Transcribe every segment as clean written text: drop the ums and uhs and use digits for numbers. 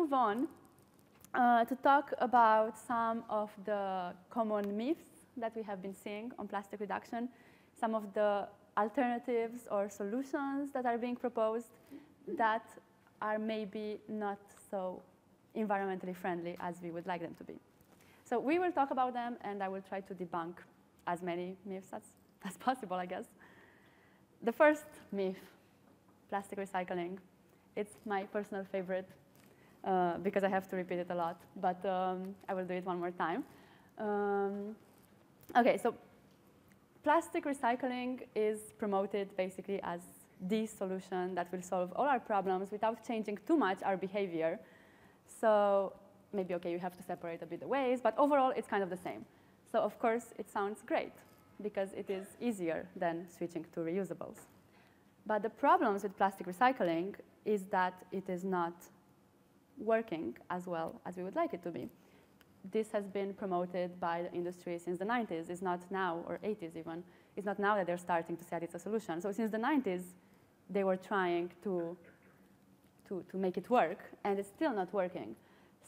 move on to talk about some of the common myths that we have been seeing on plastic reduction, some of the alternatives or solutions that are being proposed that are maybe not so environmentally friendly as we would like them to be. So we will talk about them, and I will try to debunk as many myths as possible, I guess. The first myth, plastic recycling. It's my personal favorite because I have to repeat it a lot, but I will do it one more time. OK, so plastic recycling is promoted basically as the solution that will solve all our problems without changing too much our behavior. So maybe, OK, you have to separate a bit the waste, but overall, it's kind of the same. So of course, it sounds great because it is easier than switching to reusables. But the problems with plastic recycling is that it is not working as well as we would like it to be. This has been promoted by the industry since the 90s. It's not now, or 80s even. It's not now that they're starting to say it's a solution. So since the 90s, they were trying to make it work, and it's still not working.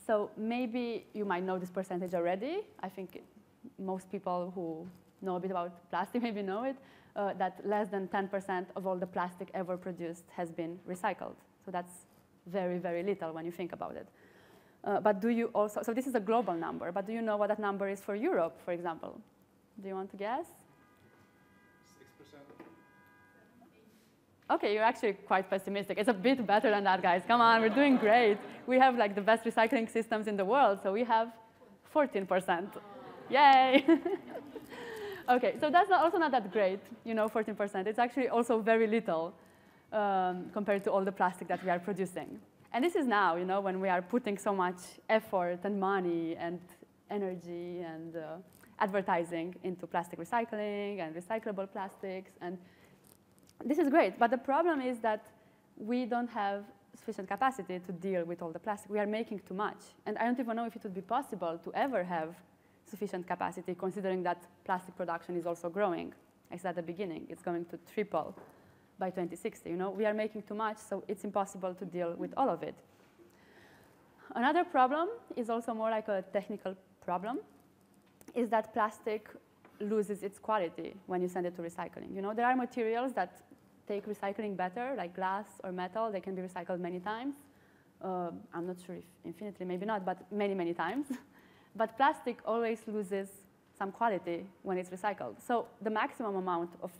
So maybe you might know this percentage already. I think most people who know a bit about plastic maybe know it, that less than 10% of all the plastic ever produced has been recycled. So that's very, very little when you think about it. But do you also, so this is a global number, but do you know what that number is for Europe, for example? Do you want to guess? 6%. OK, you're actually quite pessimistic. It's a bit better than that, guys. Come on, we're doing great. We have like the best recycling systems in the world, so we have 14%. Yay! OK, so that's also not that great, 14%. It's actually also very little compared to all the plastic that we are producing. And this is now, when we are putting so much effort and money and energy and advertising into plastic recycling and recyclable plastics. And this is great. But the problem is that we don't have sufficient capacity to deal with all the plastic. We are making too much. And I don't even know if it would be possible to ever have sufficient capacity, considering that plastic production is also growing. I said at the beginning, it's going to triple by 2060. We are making too much, so it's impossible to deal with all of it. Another problem is also more like a technical problem, is that plastic loses its quality when you send it to recycling. There are materials that take recycling better, like glass or metal. They can be recycled many times. I'm not sure if infinitely, maybe not, but many, many times. But plastic always loses some quality when it's recycled. So the maximum amount of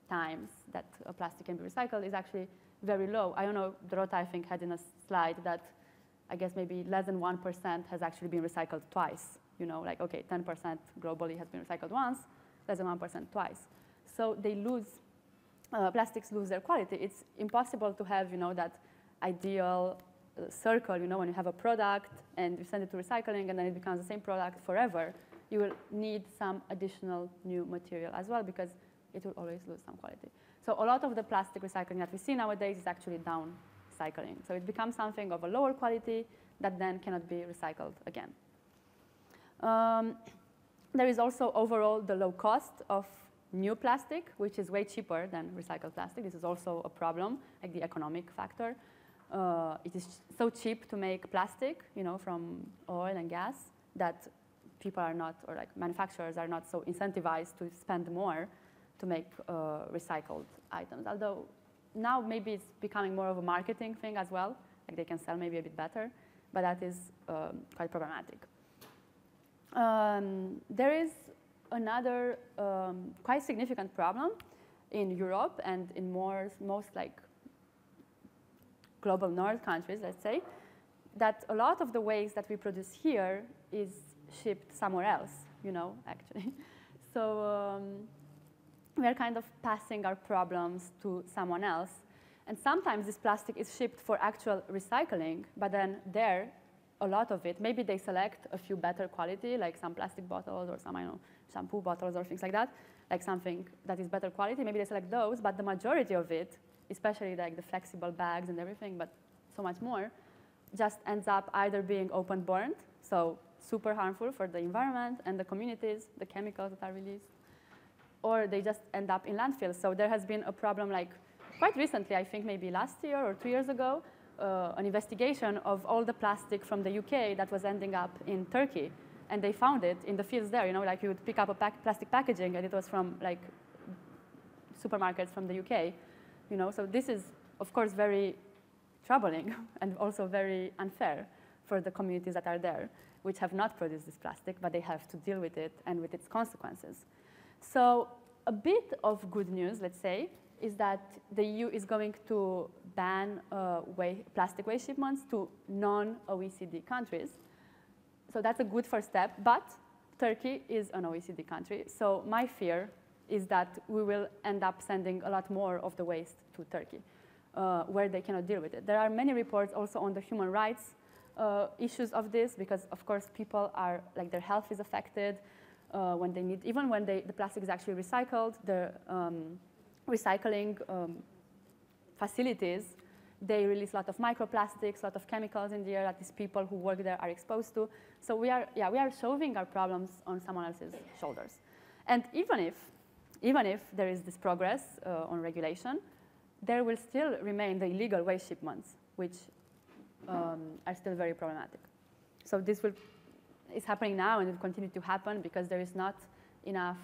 times that a plastic can be recycled is actually very low. I don't know, Dorota, I think, had in a slide that I guess maybe less than 1% has actually been recycled twice. Like, OK, 10% globally has been recycled once, less than 1% twice. So they lose, plastics lose their quality. It's impossible to have, that ideal circle, when you have a product and you send it to recycling and then it becomes the same product forever. You will need some additional new material as well because it will always lose some quality. So a lot of the plastic recycling that we see nowadays is actually downcycling. So it becomes something of a lower quality that then cannot be recycled again. There is also overall the low cost of new plastic, which is way cheaper than recycled plastic. This is also a problem, like the economic factor. It is so cheap to make plastic, from oil and gas that people are not, or like manufacturers are not so incentivized to spend more to make recycled items. Although now maybe it's becoming more of a marketing thing as well. Like they can sell maybe a bit better, but that is quite problematic. There is another quite significant problem in Europe and in most like global north countries, let's say, that a lot of the waste that we produce here is shipped somewhere else, actually. So we are kind of passing our problems to someone else. And sometimes this plastic is shipped for actual recycling, but then there, a lot of it, maybe they select a few better quality, like some plastic bottles or some, shampoo bottles or things like that, like something that is better quality. Maybe they select those, but the majority of it, especially like the flexible bags and everything, but so much more, just ends up either being open burned, so super harmful for the environment and the communities, the chemicals that are released, or they just end up in landfills. So there has been a problem like quite recently, I think maybe last year or 2 years ago, an investigation of all the plastic from the UK that was ending up in Turkey. And they found it in the fields there. You know, like you would pick up a plastic packaging, and it was from like supermarkets from the UK. You know, so this is, of course, very troubling and also very unfair for the communities that are there, which have not produced this plastic, but they have to deal with it and with its consequences. So a bit of good news, let's say, is that the EU is going to ban plastic waste shipments to non-OECD countries. So that's a good first step, but Turkey is an OECD country. So my fear is that we will end up sending a lot more of the waste to Turkey, where they cannot deal with it. There are many reports also on the human rights issues of this, because of course people are, like their health is affected when they need, even when the plastic is actually recycled, the recycling facilities, they release a lot of microplastics, a lot of chemicals in the air that these people who work there are exposed to. So we are shoving our problems on someone else's shoulders. And even if there is this progress on regulation, there will still remain the illegal waste shipments, which are still very problematic. So this is happening now and will continue to happen because there is not enough,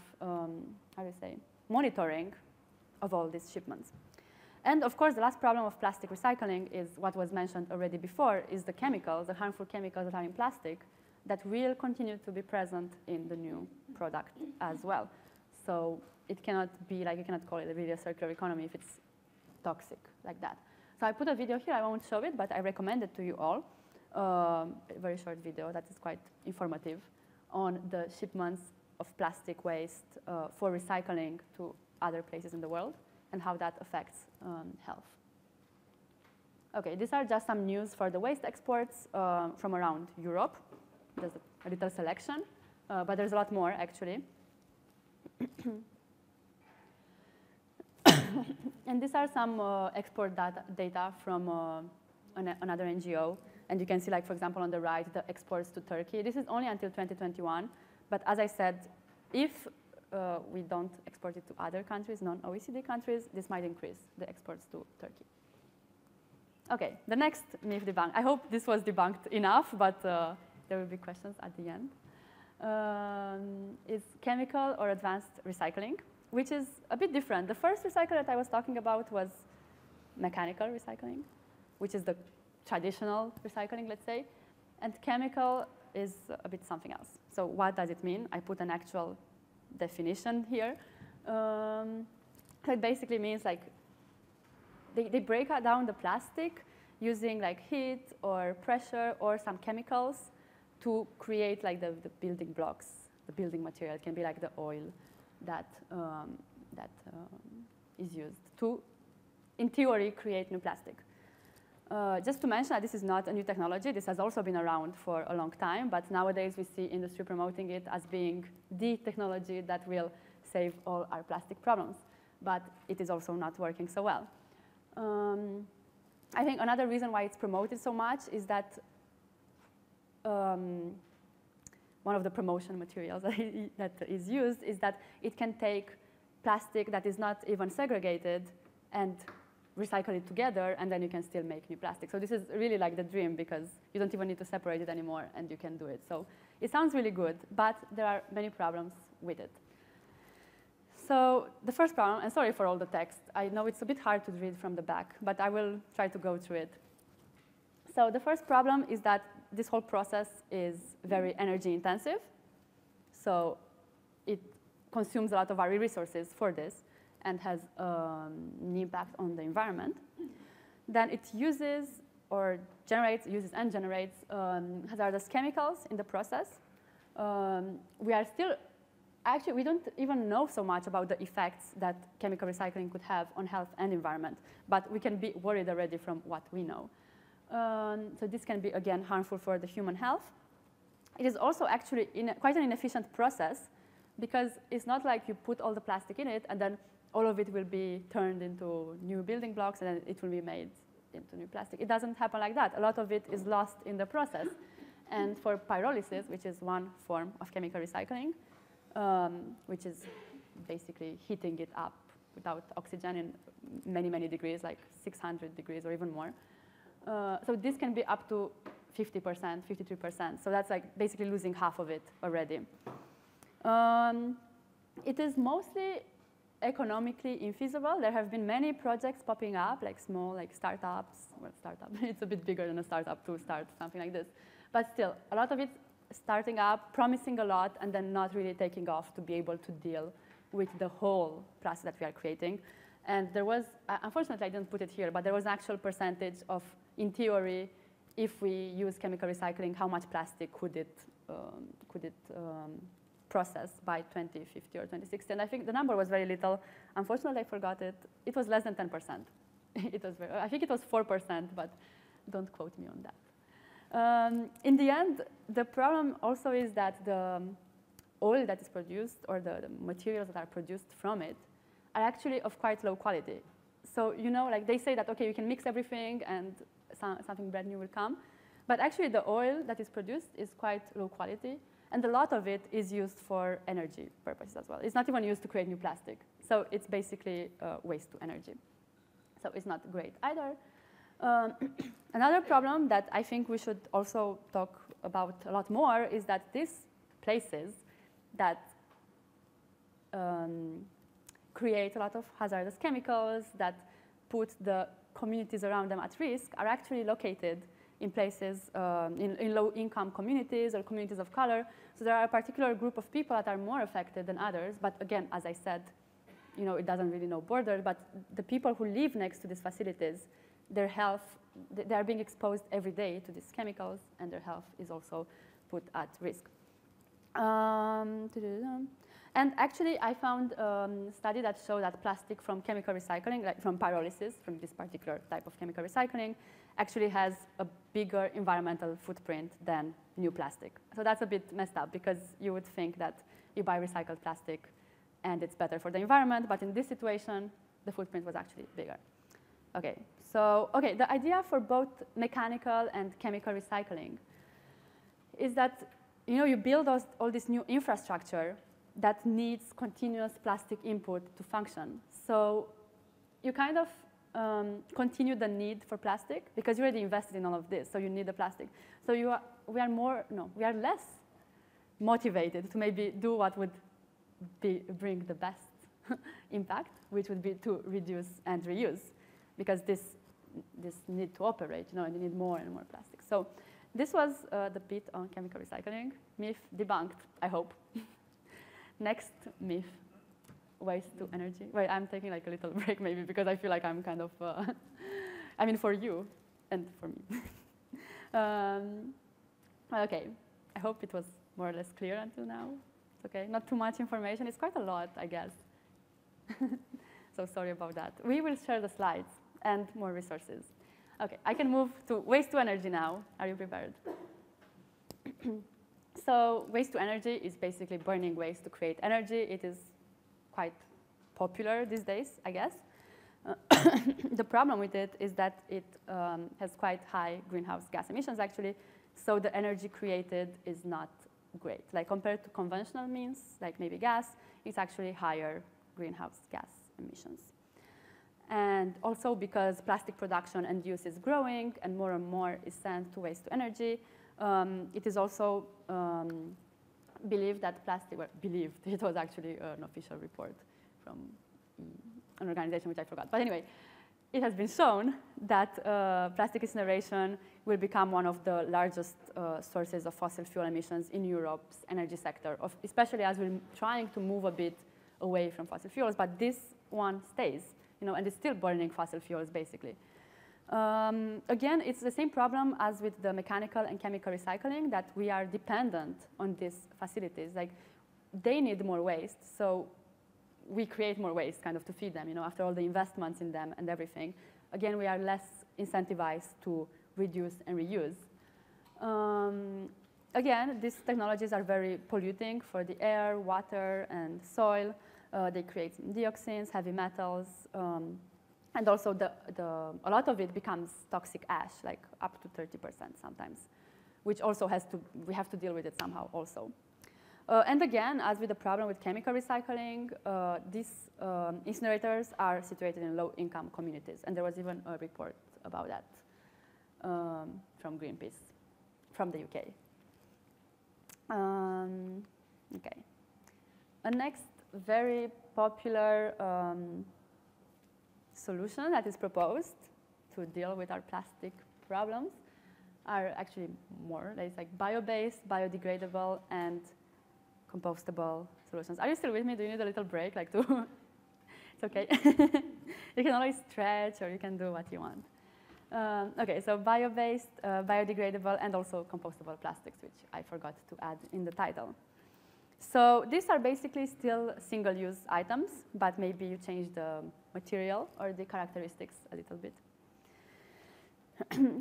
monitoring of all these shipments. And of course, the last problem of plastic recycling is what was mentioned already before, is the chemicals, the harmful chemicals that are in plastic that will continue to be present in the new product as well. So it cannot be like, you cannot call it really a circular economy if it's toxic like that. So I put a video here, I won't show it, but I recommend it to you all. A very short video that is quite informative on the shipments of plastic waste for recycling to other places in the world and how that affects health. Okay, these are just some news for the waste exports from around Europe. There's a little selection, but there's a lot more actually. And these are some export data from another NGO. And you can see, like, for example, on the right, the exports to Turkey. This is only until 2021. But as I said, if we don't export it to other countries, non-OECD countries, this might increase the exports to Turkey. OK, the next myth debunked. I hope this was debunked enough, but there will be questions at the end. Is chemical or advanced recycling, which is a bit different. The first recycle that I was talking about was mechanical recycling, which is the traditional recycling, let's say. And chemical is a bit something else. So what does it mean? I put an actual definition here. It basically means like they break down the plastic using like heat or pressure or some chemicals to create like the building blocks, the building material. It can be like the oil that is used to, in theory, create new plastic. Just to mention that this is not a new technology. This has also been around for a long time, but nowadays we see industry promoting it as being the technology that will save all our plastic problems. But it is also not working so well. I think another reason why it's promoted so much is that one of the promotion materials that is used is that it can take plastic that is not even segregated and recycle it together, and then you can still make new plastic. So this is really like the dream, because you don't even need to separate it anymore, and you can do it. So it sounds really good, but there are many problems with it. So the first problem, and sorry for all the text. I know it's a bit hard to read from the back, but I will try to go through it. So the first problem is that this whole process is very energy intensive. So it consumes a lot of our resources for this and has an impact on the environment. Then it uses and generates hazardous chemicals in the process. We don't even know so much about the effects that chemical recycling could have on health and environment, but we can be worried already from what we know. So this can be, again, harmful for the human health. It is also actually quite an inefficient process, because it's not like you put all the plastic in it and then all of it will be turned into new building blocks and then it will be made into new plastic. It doesn't happen like that. A lot of it is lost in the process. And for pyrolysis, which is one form of chemical recycling, which is basically heating it up without oxygen in many, many degrees, like 600 degrees or even more, So this can be up to 50%, 53%. So that's like basically losing half of it already. It is mostly economically infeasible. There have been many projects popping up, like small, like startups. Well, startup, it's a bit bigger than a startup to start something like this. But still, a lot of it starting up, promising a lot, and then not really taking off to be able to deal with the whole process that we are creating. And there was, unfortunately, I didn't put it here, but there was an actual percentage of, in theory, if we use chemical recycling, how much plastic could it process by 2050 or 2060? And I think the number was very little. Unfortunately, I forgot it. It was less than 10%. It was I think it was 4%, but don't quote me on that. In the end, the problem also is that the oil that is produced, or the materials that are produced from it, are actually of quite low quality. So, you know, like they say that, okay, you can mix everything and something brand new will come. But actually, the oil that is produced is quite low quality. And a lot of it is used for energy purposes as well. It's not even used to create new plastic. So it's basically waste to energy. So it's not great either. Another problem that I think we should also talk about a lot more is that these places that create a lot of hazardous chemicals, that put the communities around them at risk, are actually located in places, in low-income communities or communities of color. So there are a particular group of people that are more affected than others. But again, as I said, you know, it doesn't really know borders. But the people who live next to these facilities, their health, they are being exposed every day to these chemicals, and their health is also put at risk. And actually, I found a study that showed that plastic from chemical recycling, like from pyrolysis, from this particular type of chemical recycling, actually has a bigger environmental footprint than new plastic. So that's a bit messed up, because you would think that you buy recycled plastic and it's better for the environment. But in this situation, the footprint was actually bigger. OK, so the idea for both mechanical and chemical recycling is that you build all this new infrastructure that needs continuous plastic input to function. So you kind of continue the need for plastic, because you already invested in all of this, so you need the plastic. So we are less motivated to maybe do what would bring the best impact, which would be to reduce and reuse, because this need to operate, and you need more and more plastic. So this was the bit on chemical recycling. Myth debunked, I hope. Next myth, waste to energy. Wait, I'm taking like a little break maybe, because I feel like I'm kind of, I mean, for you and for me. OK, I hope it was more or less clear until now. It's OK, not too much information. It's quite a lot, I guess. So sorry about that. We will share the slides and more resources. OK, I can move to waste to energy now. Are you prepared? So waste to energy is basically burning waste to create energy. It is quite popular these days, I guess. The problem with it is that it has quite high greenhouse gas emissions, actually. So the energy created is not great. Like compared to conventional means, like maybe gas, it's actually higher greenhouse gas emissions. And also because plastic production and use is growing and more is sent to waste to energy, it is also believed that plastic, well, believed, it was actually an official report from an organization which I forgot. But anyway, it has been shown that plastic incineration will become one of the largest sources of fossil fuel emissions in Europe's energy sector, especially as we're trying to move a bit away from fossil fuels. But this one stays, and it's still burning fossil fuels, basically. Again, it's the same problem as with the mechanical and chemical recycling, that we are dependent on these facilities. Like, they need more waste, so we create more waste kind of to feed them, after all the investments in them and everything. Again, we are less incentivized to reduce and reuse. Again, these technologies are very polluting for the air, water, and soil. They create dioxins, heavy metals, and also a lot of it becomes toxic ash, like up to 30% sometimes, which also we have to deal with it somehow also. And again, as with the problem with chemical recycling, these incinerators are situated in low-income communities, and there was even a report about that. from Greenpeace, from the UK. Okay. A next very popular solution that is proposed to deal with our plastic problems are actually more. There's like bio-based, biodegradable, and compostable solutions. Are you still with me? Do you need a little break? Like to it's okay. You can always stretch, or you can do what you want. Okay, so bio-based, biodegradable, and also compostable plastics, which I forgot to add in the title. So these are basically still single-use items, but maybe you change the material or the characteristics a little bit.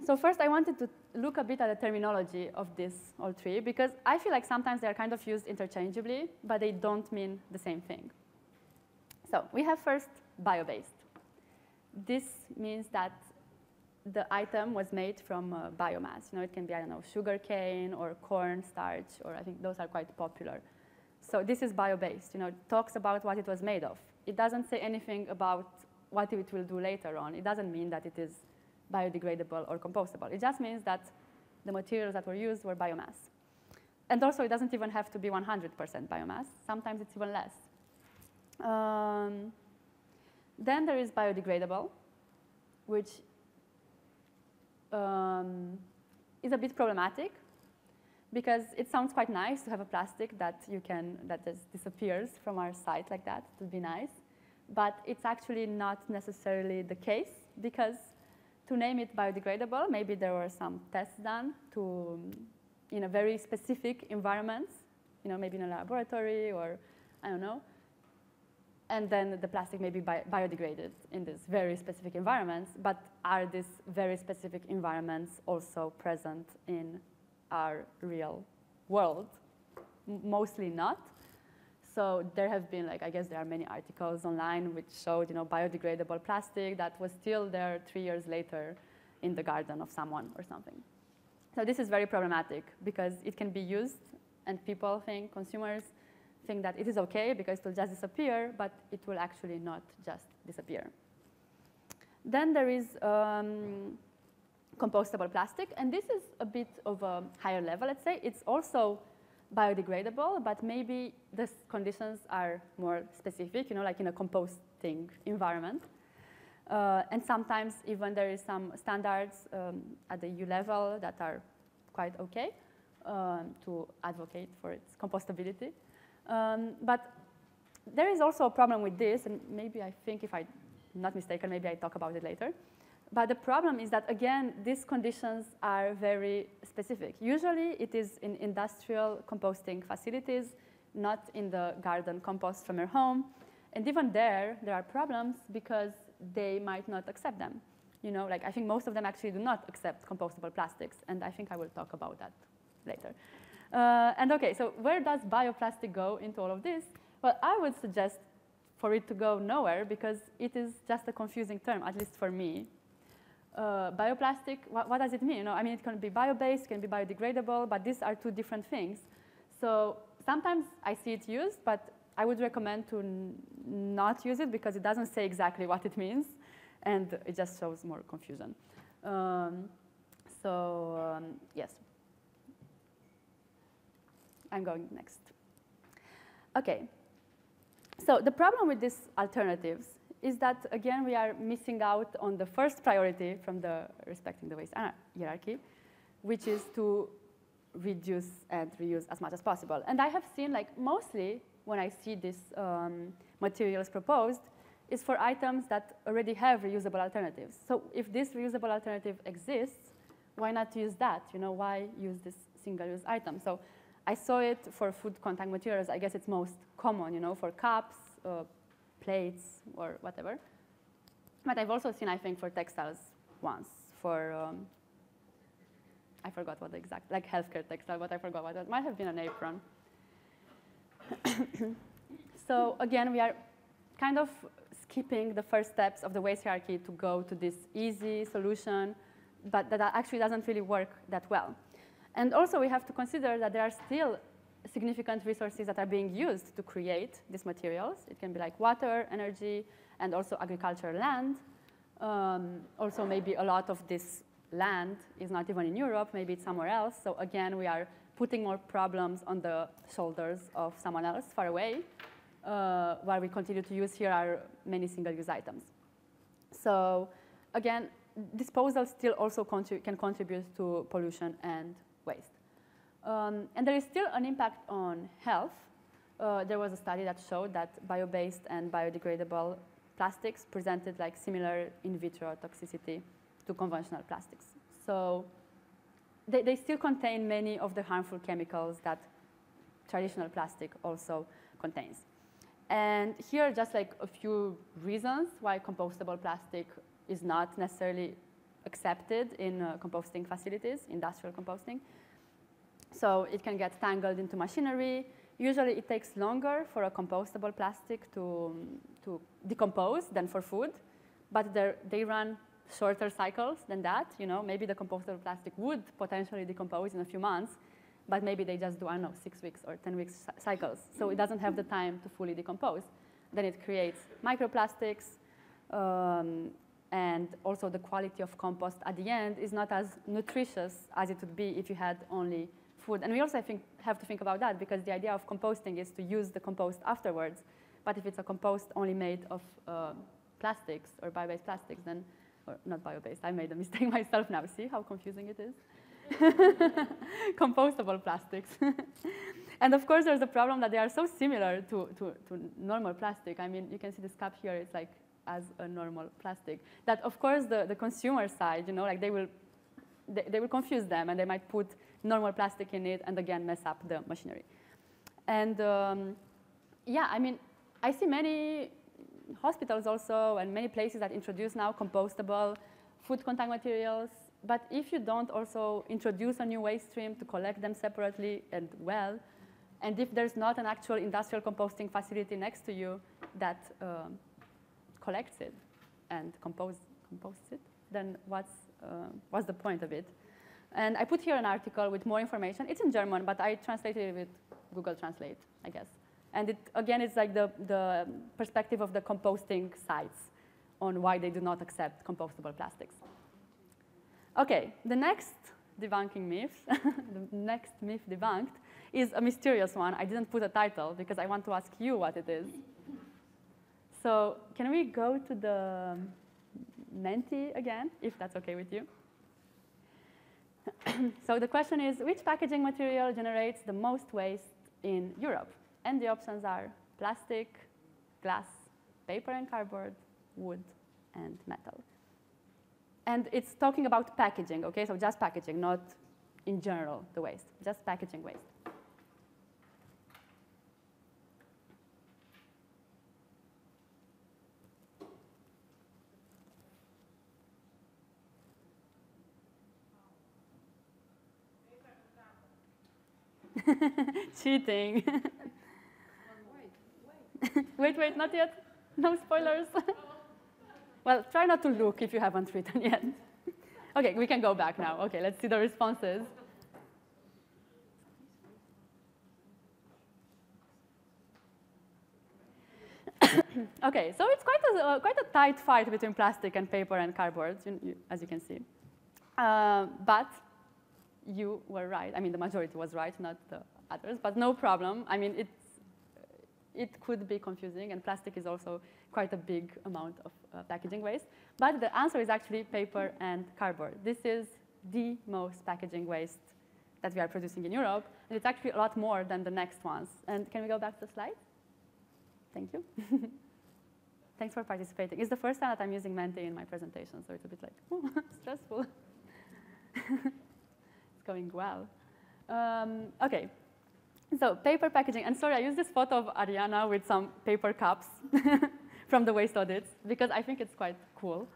So first, I wanted to look a bit at the terminology of these all three, because I feel like sometimes they are kind of used interchangeably, but they don't mean the same thing. So we have first bio-based. This means that the item was made from biomass. You know, it can be, I don't know, sugar cane or corn starch, or I think those are quite popular. So this is bio-based. You know, it talks about what it was made of. It doesn't say anything about what it will do later on. It doesn't mean that it is biodegradable or compostable. It just means that the materials that were used were biomass. And also, it doesn't even have to be 100% biomass. Sometimes it's even less. Then there is biodegradable, which is a bit problematic, because it sounds quite nice to have a plastic that just disappears from our site like that. It would be nice. But it's actually not necessarily the case, because to name it biodegradable, maybe there were some tests done in a very specific environments, you know, maybe in a laboratory or I don't know. And then the plastic may be biodegraded in these very specific environments, but are these very specific environments also present in our real world? Mostly not. So there have been, like, I guess there are many articles online which showed, you know, biodegradable plastic that was still there 3 years later in the garden of someone or something. So this is very problematic, because it can be used, and people think, consumers think that it is okay because it will just disappear, but it will actually not just disappear. Then there is compostable plastic, and this is a bit of a higher level, let's say. It's also biodegradable, but maybe the conditions are more specific, you know, like in a composting environment. And sometimes even there is some standards at the EU level that are quite okay to advocate for its compostability. But there is also a problem with this, and maybe I think, if I'm not mistaken, maybe I talk about it later. But the problem is that, again, these conditions are very specific. Usually, it is in industrial composting facilities, not in the garden compost from your home. And even there are problems because they might not accept them. You know, like, I think most of them actually do not accept compostable plastics, and I think I will talk about that later. And okay, so where does bioplastic go into all of this? Well, I would suggest for it to go nowhere, because it is just a confusing term, at least for me. Bioplastic, what does it mean? You know, I mean, it can be bio-based, it can be biodegradable, but these are two different things. So sometimes I see it used, but I would recommend to not use it, because it doesn't say exactly what it means, and it just shows more confusion. Yes. I'm going next. Okay. So the problem with these alternatives is that, again, we are missing out on the first priority from the respecting the waste hierarchy, which is to reduce and reuse as much as possible. And I have seen, like, mostly when I see these materials proposed, is for items that already have reusable alternatives. So if this reusable alternative exists, why not use that? You know, why use this single-use item? So I saw it for food contact materials. I guess it's most common, you know, for cups, plates, or whatever. But I've also seen, I think, for textiles once, for, I forgot what the exact, like healthcare textile, but I forgot what it might have been an apron. So again, we are kind of skipping the first steps of the waste hierarchy to go to this easy solution, but that actually doesn't really work that well. And also, we have to consider that there are still significant resources that are being used to create these materials. It can be like water, energy, and also agricultural land. Also, maybe a lot of this land is not even in Europe, maybe it's somewhere else. So again, we are putting more problems on the shoulders of someone else far away, while we continue to use here our many single-use items. So again, disposal still also can contribute to pollution and waste. And there is still an impact on health. There was a study that showed that bio-based and biodegradable plastics presented like similar in vitro toxicity to conventional plastics. So they still contain many of the harmful chemicals that traditional plastic also contains. And here are just like a few reasons why compostable plastic is not necessarily accepted in composting facilities, industrial composting. So it can get tangled into machinery. Usually it takes longer for a compostable plastic to decompose than for food, but they run shorter cycles than that. You know, maybe the compostable plastic would potentially decompose in a few months, but maybe they just do, I don't know, 6 weeks or 10 weeks cycles. So it doesn't have the time to fully decompose. Then it creates microplastics, and also the quality of compost at the end is not as nutritious as it would be if you had only food. And we also have to think about that, because the idea of composting is to use the compost afterwards. But if it's a compost only made of plastics or bio-based plastics, then, or not bio-based, I made a mistake myself now. See how confusing it is? Compostable plastics. And of course, there's a problem that they are so similar to normal plastic. I mean, you can see this cup here, it's like as a normal plastic. That, of course, the consumer side, you know, like they will confuse them, and they might put normal plastic in it and again mess up the machinery. And yeah, I mean, I see many hospitals also and many places that introduce now compostable food contact materials. But if you don't also introduce a new waste stream to collect them separately and well, and if there's not an actual industrial composting facility next to you that collects it and composts it, then what's the point of it? And I put here an article with more information. It's in German, but I translated it with Google Translate, I guess. And it, again, it's like the perspective of the composting sites on why they do not accept compostable plastics. OK, the next debunking myth, the next myth debunked, is a mysterious one. I didn't put a title because I want to ask you what it is. So can we go to the Menti again, if that's OK with you? So the question is, which packaging material generates the most waste in Europe? And the options are plastic, glass, paper and cardboard, wood, and metal. And it's talking about packaging, OK? So just packaging, not in general the waste, just packaging waste. Cheating. Wait, not yet. No spoilers. Well, try not to look if you haven't written yet. OK, we can go back now. OK, let's see the responses. OK, so it's quite a tight fight between plastic and paper and cardboard, as you can see. But you were right. I mean, the majority was right, not the others. But no problem. I mean, it could be confusing. And plastic is also quite a big amount of packaging waste. But the answer is actually paper and cardboard. This is the most packaging waste that we are producing in Europe. And it's actually a lot more than the next ones. And can we go back to the slide? Thank you. Thanks for participating. It's the first time that I'm using Menti in my presentation, so it's a bit like, ooh, stressful. It's going well. OK. So paper packaging. And sorry, I used this photo of Ariana with some paper cups from the waste audits, because I think it's quite cool.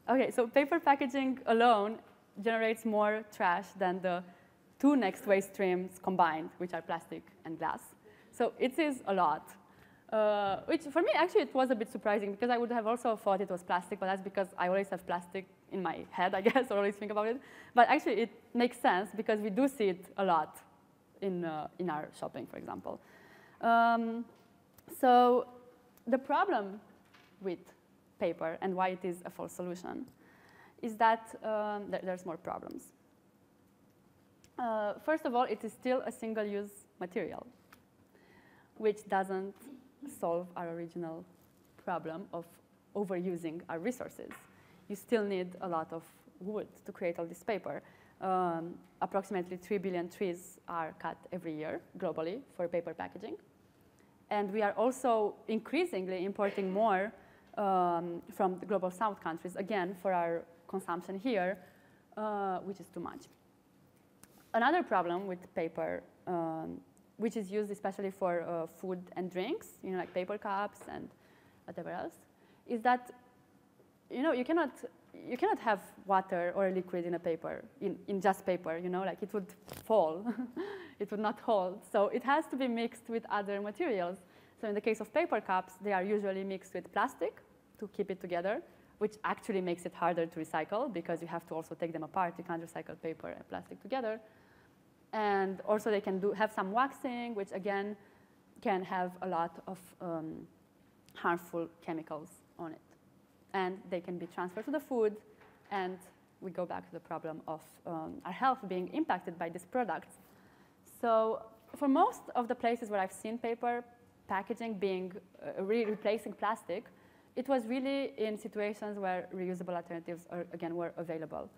OK, so paper packaging alone generates more trash than the 2 next waste streams combined, which are plastic and glass. So it is a lot. Which, for me, actually, it was a bit surprising, because I would have also thought it was plastic, but that's because I always have plastic in my head, I guess, or always think about it. But actually, it makes sense, because we do see it a lot in our shopping, for example. So the problem with paper and why it is a false solution is that there's more problems. First of all, it is still a single-use material, which doesn't solve our original problem of overusing our resources. You still need a lot of wood to create all this paper. Approximately 3 billion trees are cut every year globally for paper packaging. And we are also increasingly importing more from the global south countries, again, for our consumption here, which is too much. Another problem with paper, which is used especially for food and drinks, like paper cups and whatever else, is that you cannot have water or a liquid in a paper, in just paper, like it would fall. It would not hold. So it has to be mixed with other materials. So in the case of paper cups, they are usually mixed with plastic to keep it together, which actually makes it harder to recycle because you have to also take them apart. You can't recycle paper and plastic together. And also they can have some waxing, which again can have a lot of harmful chemicals on it. And they can be transferred to the food, and we go back to the problem of our health being impacted by these products. So for most of the places where I've seen paper packaging being replacing plastic, it was really in situations where reusable alternatives again were available.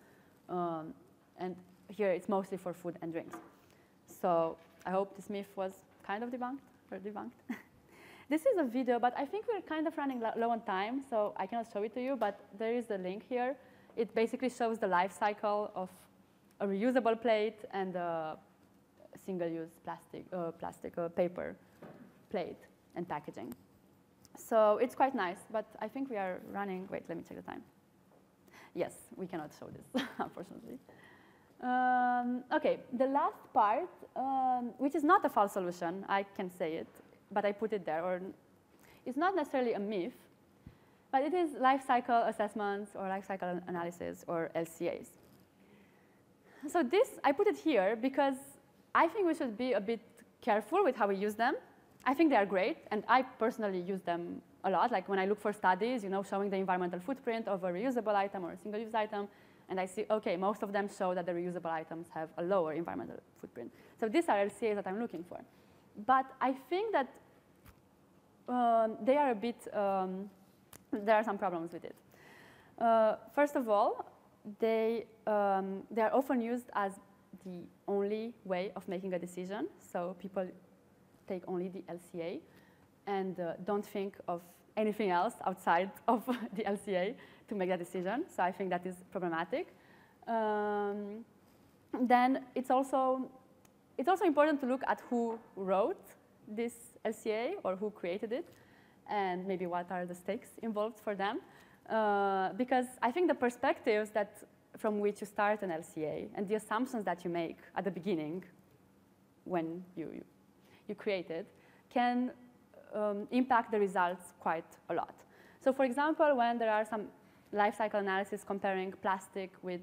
And here it's mostly for food and drinks. So I hope this myth was kind of debunked. This is a video, but I think we're kind of running low on time, so I cannot show it to you, but there is a link here. It basically shows the life cycle of a reusable plate and a single-use paper plate and packaging. So it's quite nice, but I think we are running. Wait, let me check the time. Yes, we cannot show this, unfortunately. OK, the last part, which is not a false solution, I can say it, but I put it there, or it's not necessarily a myth, but it is life cycle assessments or life cycle analysis or LCAs. So this, I put it here because I think we should be a bit careful with how we use them. I think they are great, and I personally use them a lot. Like when I look for studies, showing the environmental footprint of a reusable item or a single-use item, and I see, OK, most of them show that the reusable items have a lower environmental footprint. So these are LCAs that I'm looking for. But I think that they are a bit, there are some problems with it. First of all, they are often used as the only way of making a decision. So people take only the LCA and don't think of anything else outside of the LCA to make that decision. So I think that is problematic. Then it's also important to look at who wrote this LCA or who created it, and maybe what are the stakes involved for them. Because I think the perspectives from which you start an LCA and the assumptions that you make at the beginning when you create it can impact the results quite a lot. So for example, when there are some life cycle analysis comparing plastic with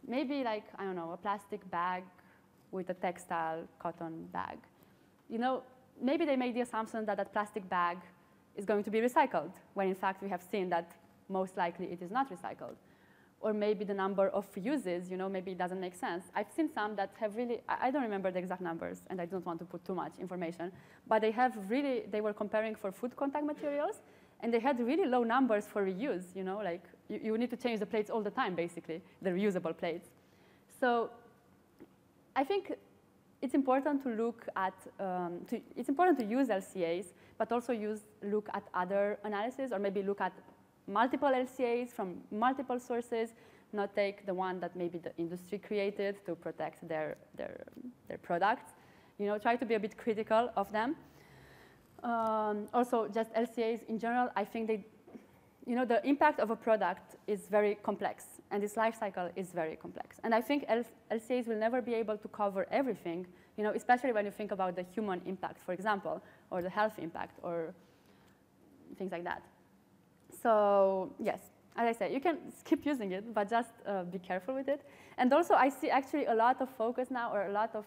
maybe like, I don't know, a plastic bag with a textile cotton bag. Maybe they make the assumption that that plastic bag is going to be recycled, when in fact we have seen that most likely it is not recycled. Or maybe the number of uses, maybe it doesn't make sense. I've seen some that have really, I don't remember the exact numbers, and I don't want to put too much information, but they were comparing for food contact materials, and they had really low numbers for reuse, like you need to change the plates all the time, basically, the reusable plates. So I think it's important to look at, it's important to use LCAs, but also look at other analysis, or maybe look at multiple LCAs from multiple sources, not take the one that maybe the industry created to protect their products. Try to be a bit critical of them. Also, just LCAs in general, I think the impact of a product is very complex, and its life cycle is very complex. And I think LCAs will never be able to cover everything, especially when you think about the human impact, for example, or the health impact, or things like that. So yes, as I say, you can keep using it, but just be careful with it. And also, I see actually a lot of focus now, or a lot of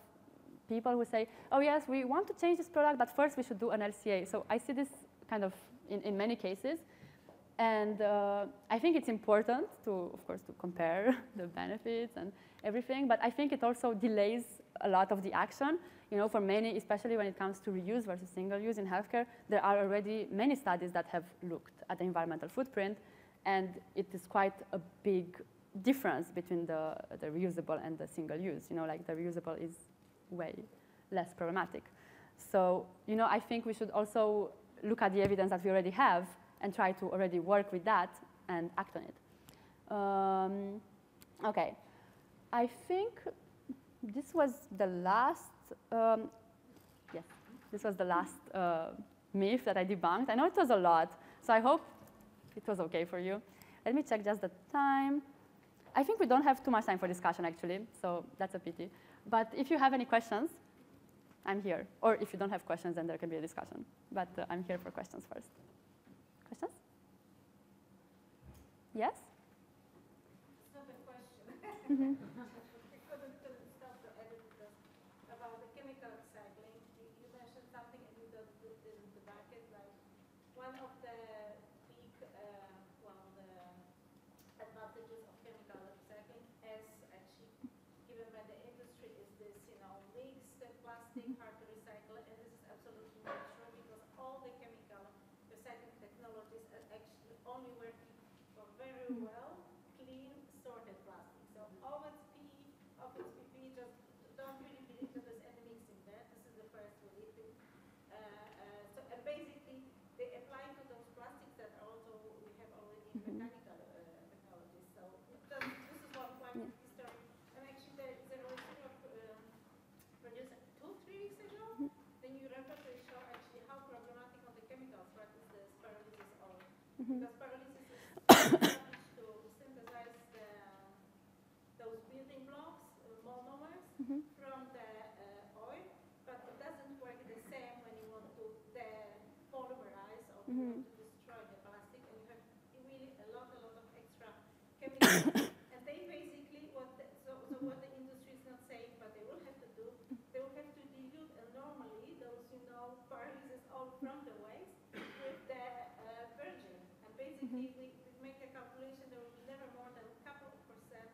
people who say, oh yes, we want to change this product, but first we should do an LCA. So I see this kind of in many cases. And I think it's important to, of course, to compare the benefits and everything, but I think it also delays a lot of the action. You know, for many, especially when it comes to reuse versus single use in healthcare, there are already many studies that have looked at the environmental footprint, and it is quite a big difference between the reusable and the single use. You know, like the reusable is way less problematic. So, you know, I think we should also look at the evidence that we already have and try to already work with that and act on it. Okay, I think this was the last, yes, this was the last myth that I debunked. I know it was a lot, so I hope it was okay for you. Let me check just the time. I think we don't have too much time for discussion, actually, so that's a pity. But if you have any questions, I'm here. Or if you don't have questions, then there can be a discussion. But I'm here for questions first. Questions? Yes? It's not a question. Mm-hmm. I couldn't stop to edit this about the chemical recycling. You mentioned something and you didn't debunk it. Like one of the big, the advantages of chemical recycling, as actually given by the industry, is this, you know, mixed plastic, hard to recycle, and this is absolutely not true because all the chemical recycling technologies are actually only working for very well clean sorted plastic. So all its PP, just don't really believe that there's any mixing there. This is the first belief. And basically they apply to those plastics that also we have already in mechanical technologies. So this is one point of history. And actually there was produced 2-3 weeks ago, the new report will show actually how problematic on the chemicals part is this pyrolysis oil. Because pyrolysis is established to synthesize those building blocks, monomers, from the oil, but it doesn't work the same when you want to polymerize or you want to destroy the plastic, and you have really a lot of extra chemicals. And they basically, what the industry is not saying, but they will have to do, they will have to dilute normally those, you know, pyrolysis oil from the waste with the virgin. And basically, we make a calculation, there will be never more than a couple of percent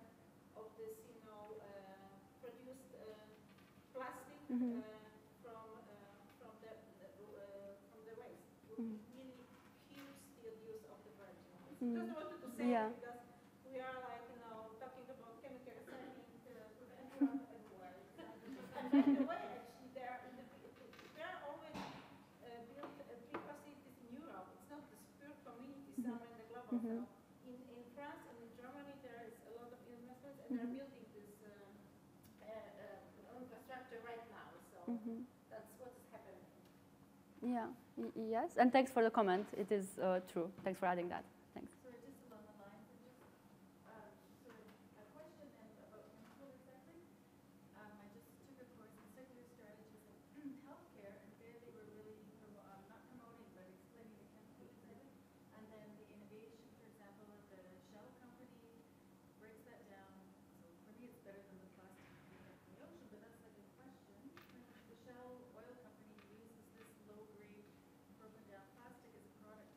of this, you know, produced plastic from the waste. Really huge still use of the virgin. Just wanted to say it because we are like, you know, talking about chemical recycling to everyone everywhere. And by the way, actually, there are always built big facilities in Europe. It's not this pure community somewhere in the global south. In France and in Germany, there is a lot of investments, and they're building this infrastructure right now. So that's what is happening. Yeah. Yes. And thanks for the comment. It is true. Thanks for adding that. Thanks. Sorry, just along the lines of just sort of a question and about chemical recycling. I just took a course in circular strategies in healthcare, and there they were really not promoting, but explaining the chemical recycling. And then the innovation, for example, of the Shell company breaks that down. So for me, it's better than the plastic in the ocean, but that's like a question. The Shell oil company uses this low-grade broken down plastic as a product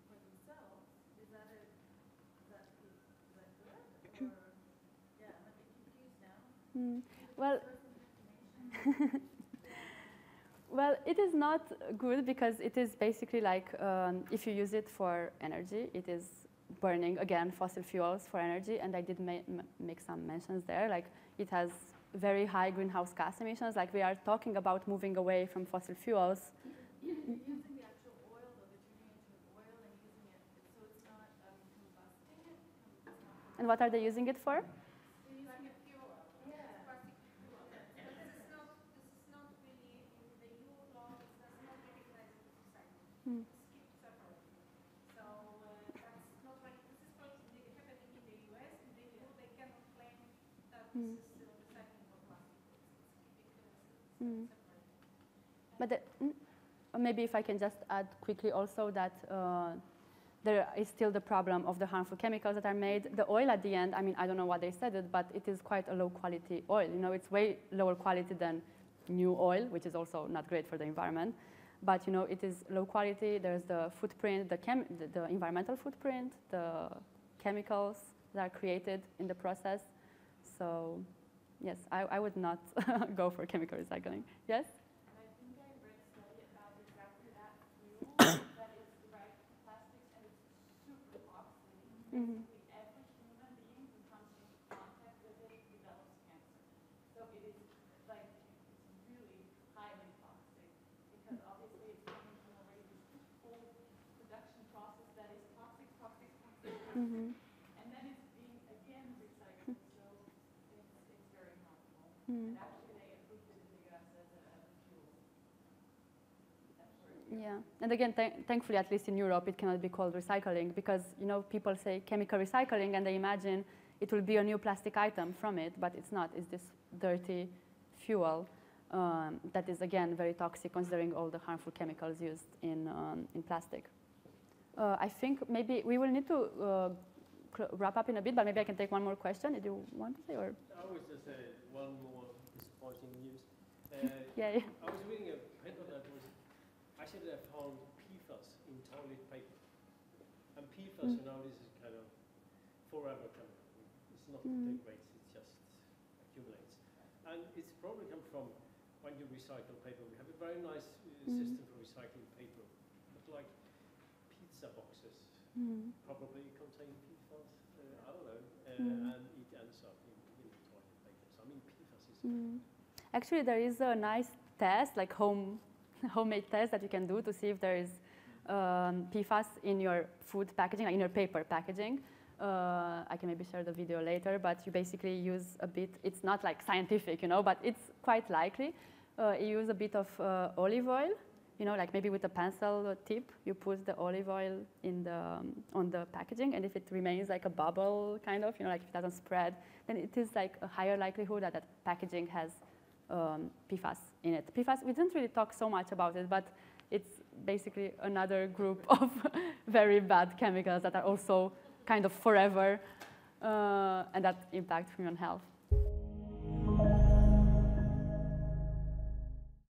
for themselves. Is that correct? Or, yeah, I'm a bit confused now. Well, well, it is not good because it is basically like if you use it for energy, it is burning, again, fossil fuels for energy. And I did make some mentions there. Like it has very high greenhouse gas emissions. Like we are talking about moving away from fossil fuels. Using the actual oil, though, they're turning it into oil and using it, so it's not combusting it. And what are they using it for? They're using a fuel oil. Yeah. Plastic fuel oil. But this is not really in the EU law. It does not recognize it as recycling. It's kept separately. So that's not like this is happening in the US. In the EU, they cannot claim that this is still recycling for plastic. It's keeping separate. But maybe if I can just add quickly also that there is still the problem of the harmful chemicals that are made. The oil at the end, I mean, I don't know what they said it, but it is quite a low quality oil. You know, it's way lower quality than new oil, which is also not great for the environment. but you know, it is low quality. There's the footprint, the environmental footprint, the chemicals that are created in the process. So yes, I would not go for chemical recycling. Yes? And I think I read a study about exactly that fuel that is derived from plastics, and it's super toxic. Mm-hmm. Basically, every human being who comes into contact with it develops cancer. So it is like, it's really highly toxic, because obviously it's coming from a very whole production process that is toxic, toxic, toxic, toxic. Mm-hmm. And then it's being again recycled, so it's very harmful. Mm. And actually they approved it in the US as a fuel. That's where it Yeah, and again, thankfully, at least in Europe, it cannot be called recycling because you know people say chemical recycling and they imagine it will be a new plastic item from it, but it's not. It's this dirty fuel that is again very toxic, considering all the harmful chemicals used in plastic. I think maybe we will need to wrap up in a bit, but maybe I can take one more question. Did you want to say or? I was just one more disappointing news. Yay. I was reading a paper that was actually they found PFAS in toilet paper. And PFAS, you know, this is kind of forever chemical. It's not degrades, it just accumulates. And it's probably come from when you recycle paper. We have a very nice system for recycling paper. But like pizza boxes probably contain PFAS, I don't know, and it ends up in toilet paper. So I mean PFAS is Actually, there is a nice test, like homemade test that you can do to see if there is PFAS in your food packaging, like in your paper packaging. I can maybe share the video later, but you basically use a bit, it's not like scientific, you know, but it's quite likely. You use a bit of olive oil, you know, like maybe with a pencil tip, you put the olive oil in on the packaging, and if it remains like a bubble, kind of, you know, like if it doesn't spread, then it is like a higher likelihood that that packaging has PFAS in it. PFAS, we didn't really talk so much about it, but it's basically another group of very bad chemicals that are also kind of forever and that impact human health.